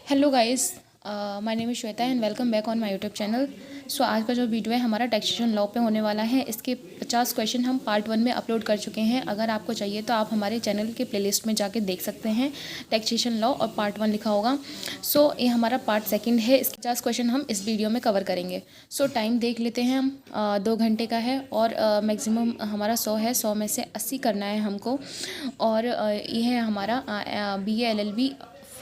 Hello guys, my name is Shweta and welcome back on my YouTube channel. So आज का जो video है हमारा टैक्सेशन लॉ पे होने वाला है। इसके 50 क्वेश्चन हम पार्ट 1 में अपलोड कर चुके हैं। अगर आपको चाहिए तो आप हमारे चैनल के प्लेलिस्ट में जाके देख सकते हैं। टैक्सेशन लॉ और पार्ट 1 लिखा होगा। सो ये हमारा पार्ट 2 है। इसके 50 क्वेश्चन हम इस वीडियो में कवर करेंगे। सो टाइम देख लेते हैं हम। 2 घंटे का है और मैक्सिमम हमारा 100 है। 100 में से 80 करना है हमको। और ये है हमारा BA LLB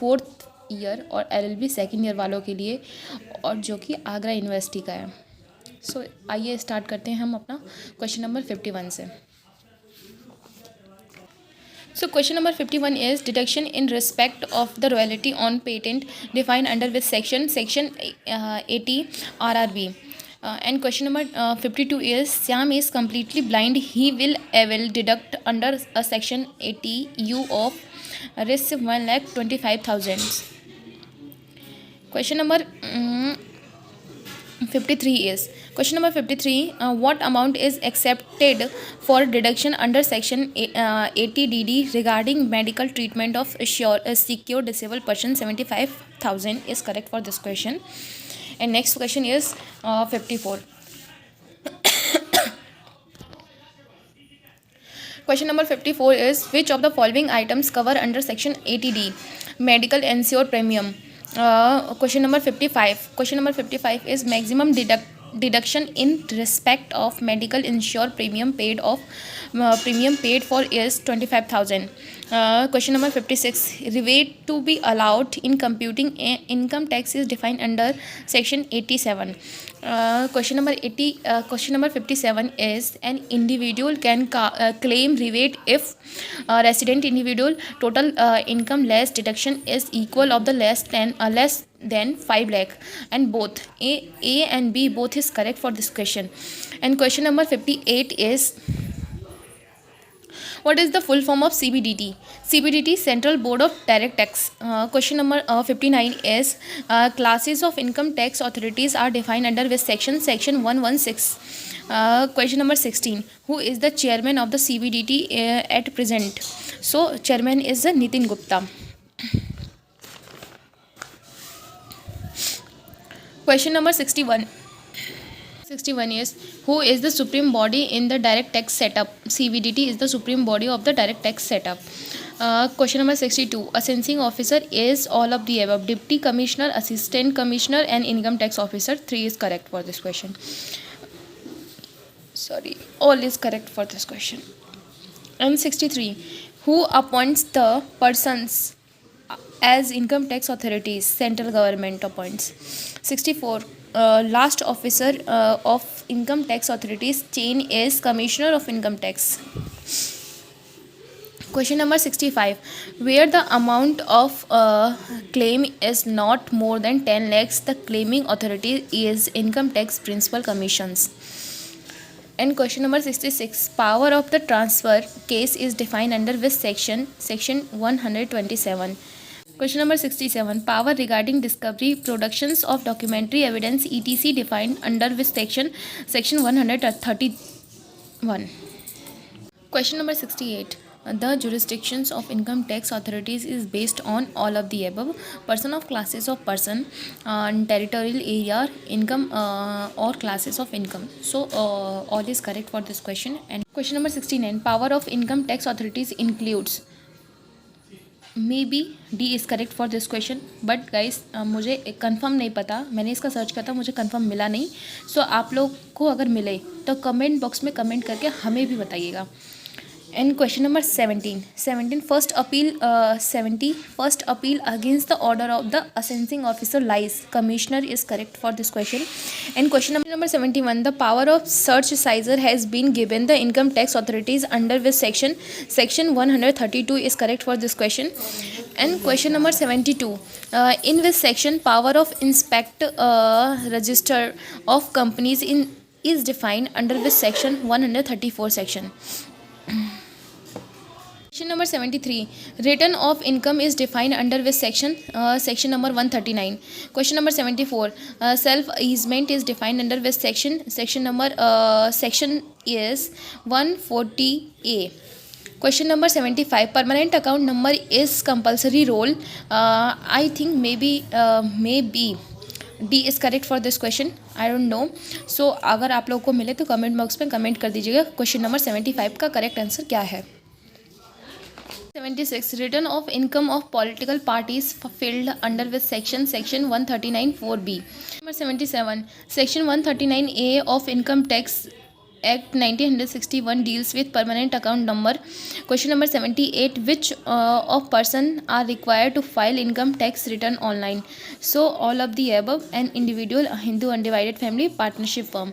4th ईयर और LLB 2nd ईयर वालों के लिए, और जो कि आगरा यूनिवर्सिटी का है। सो आइए स्टार्ट करते हैं हम अपना क्वेश्चन नंबर 51 से। So question number 51 is deduction in respect of the royalty on patent defined under which section 80 RRB. And question number 52 is Syam is completely blind. He will deduct under section 80 U of risk 1,25,000. Question number 53 is what amount is accepted for deduction under section 80 DD regarding medical treatment of secure disabled person? 75,000 is correct for this question. And next question is 54. Question number 54 is which of the following items cover under section 80D medical insure premium? Question number 55 is maximum deduction in respect of medical insure premium paid for is 25,000. Question number 56, rebate to be allowed in computing income tax is defined under section 87. Question number 57 is an individual can claim rebate if resident individual total income less deduction is equal of the less than 5 lakh, and both A and B both is correct for this question. And question number 58 is what is the full form of CBDT? CBDT, Central Board of Direct Tax. Question number 59 is classes of income tax authorities are defined under which section? Section 116. Question number 16. Who is the chairman of the CBDT at present? So chairman is Nitin Gupta. Question number 61 is who is the supreme body in the direct tax setup? CBDT is the supreme body of the direct tax setup. Question number 62, assessing officer is all of the above: deputy commissioner, assistant commissioner, and income tax officer. 3 is correct for this question. All is correct for this question. And 63, who appoints the persons as income tax authorities? Central government appoints. 64, last officer of income tax authorities chain is commissioner of income tax. Question number 65, where the amount of claim is not more than 10 lakhs, the claiming authority is income tax principal commissions. And question number 66, power of the transfer case is defined under which section? Section 127. Question number 67, power regarding discovery, productions of documentary evidence etc defined under which section? Section 131. Question number 68, the jurisdictions of income tax authorities is based on all of the above: person of classes of person, territorial area, income or classes of income. So all is correct for this question. And question number 69, power of income tax authorities includes, may be D is correct for this question, but guys मुझे confirm नहीं पता, मैंने इसका search किया था, मुझे confirm मिला नहीं। सो आप लोग को अगर मिले तो कमेंट बॉक्स में कमेंट करके हमें भी बताइएगा। And question number 17, first appeal against the order of the assessing officer lies, commissioner is correct for this question. And question number 71, the power of search seizure has been given the income tax authorities under which section? Section 132 is correct for this question. And question number 72, in which section power of inspect register of companies is defined under which section? 134 section. Question number 73, return of income is defined under which section? Section number 139. Question number 74, self easement is defined under which section? Section is 140A. Question number 75. Permanent account number is compulsory role. I think maybe D is correct for this question. I don't know. So अगर आप लोगों को मिले तो comment box में comment कर दीजिएगा question number 75 का करेक्ट आंसर क्या है. 76. Return of income of political parties fulfilled under with section 139 4B. Number 77. Section 139A of Income Tax Act 1961 deals with permanent account number. Question number 78. Which of person are required to file income tax return online? So all of the above. An individual, a Hindu undivided family, partnership firm.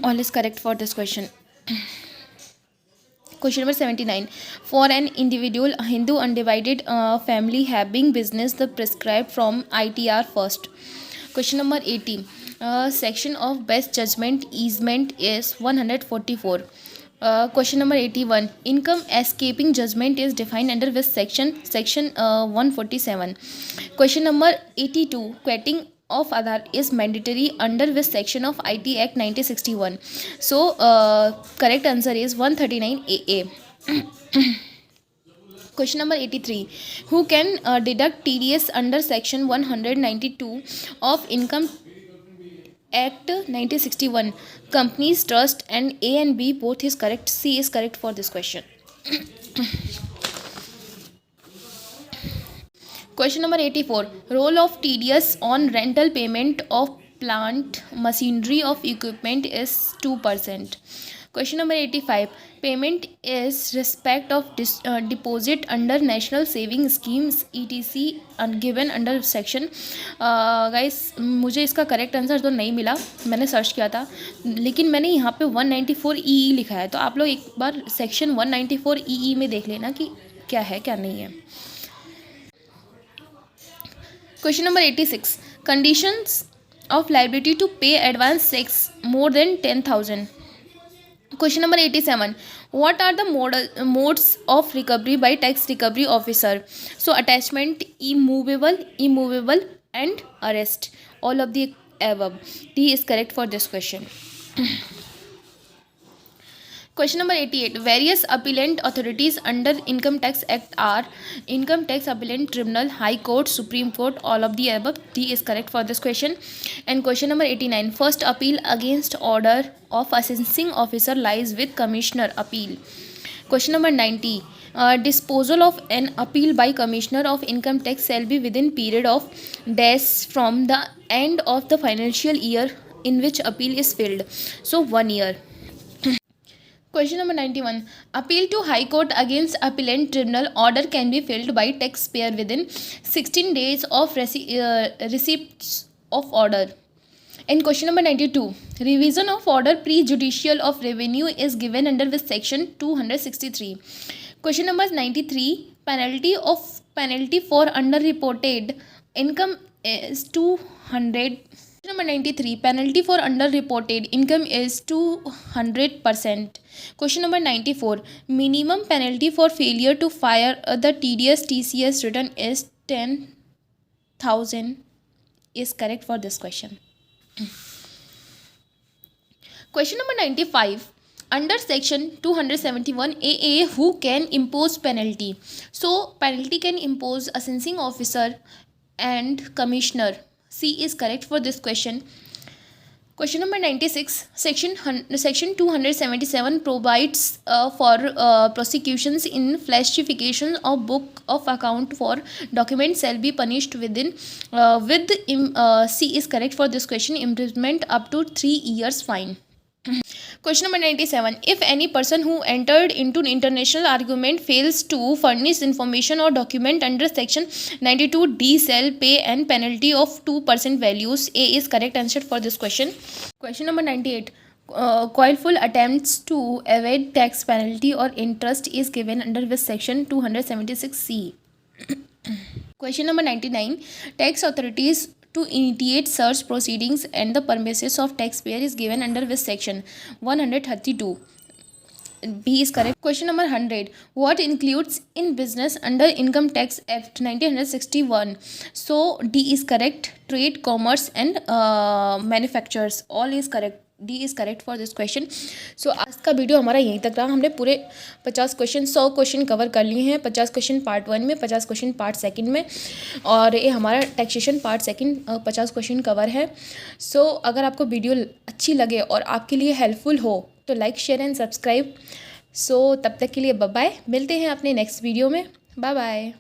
All is correct for this question. Question number 79. For an individual, a Hindu undivided family having business, the prescribed from ITR first. Question number 80. Section of best judgment easement is 144. Question number 81. Income escaping judgment is defined under which section? Section 147. Question number 82. Quitting of Aadhaar is mandatory under which section of IT Act 1961? So correct answer is 139 AA. Question number 83. Who can deduct TDS under section 192 of Income Act 1961? Companies, trust, and A and B both is correct. C is correct for this question. Question number 84. Role of TDS on rental payment of plant, machinery of equipment is 2%. Question number 85. Payment is respect of deposit under National Saving Schemes etc given under section. Guys मुझे इसका correct answer तो नहीं मिला, मैंने search किया था, लेकिन मैंने यहाँ पे 194 EE लिखा है, तो आप लोग एक बार सेक्शन 194 EE में देख लेना कि क्या है क्या नहीं है. Question number 86. Conditions of liability to pay advance checks more than 10,000. Question number 87. What are the modes of recovery by tax recovery officer? So attachment, immovable, and arrest. All of the above. D is correct for this question. Question number 88. Various appellant authorities under Income Tax Act are Income Tax Appellant Tribunal, High Court, Supreme Court, all of the above. D is correct for this question. And question number 89. First appeal against order of assessing officer lies with Commissioner Appeal. Question number 90. Disposal of an appeal by Commissioner of Income Tax shall be within period of days from the end of the financial year in which appeal is filed. So 1 year. Question number 91. Appeal to High Court against appellant tribunal order can be filed by taxpayer within 16 days of receipt of order. And question number 92. Revision of order prejudicial of revenue is given under which section? 263. Question number 93. Penalty for underreported income is 200. Number 93. Penalty for underreported income is 200%. Question number 94. Minimum penalty for failure to file the TDS TCS return is 10,000 is correct for this question. Question number 95. Under section 271 AA, who can impose penalty? So penalty can impose assessing officer and commissioner. C is correct for this question. Question number 96. Section 277 provides for prosecutions in falsification of book of account for documents shall be punished within C is correct for this question. Imprisonment up to 3 years fine. Question number 97. If any person who entered into an international argument fails to furnish information or document under section 92D shall pay an penalty of 2% values. A is correct answer for this question. Question number 98. Coilful attempts to evade tax penalty or interest is given under which section? 276C. Question number 99. Tax authorities to initiate search proceedings and the premises of taxpayer is given under which section? 132. B is correct. Question number 100. What includes in business under Income Tax Act 1961? So D is correct. Trade, commerce, and manufacturers. All is correct. D is correct for this question. So आज का video हमारा यहीं तक रहा। हमने पूरे 50 question 100 question cover कर लिए हैं। 50 क्वेश्चन पार्ट 1 में, 50 क्वेश्चन पार्ट 2 में, और ये हमारा टैक्सेशन पार्ट 2 50 क्वेश्चन कवर है। सो अगर आपको वीडियो अच्छी लगे और आपके लिए हेल्पफुल हो तो like, share and subscribe. So तब तक के लिए बाय बाय, मिलते हैं अपने नेक्स्ट वीडियो में। Bye bye.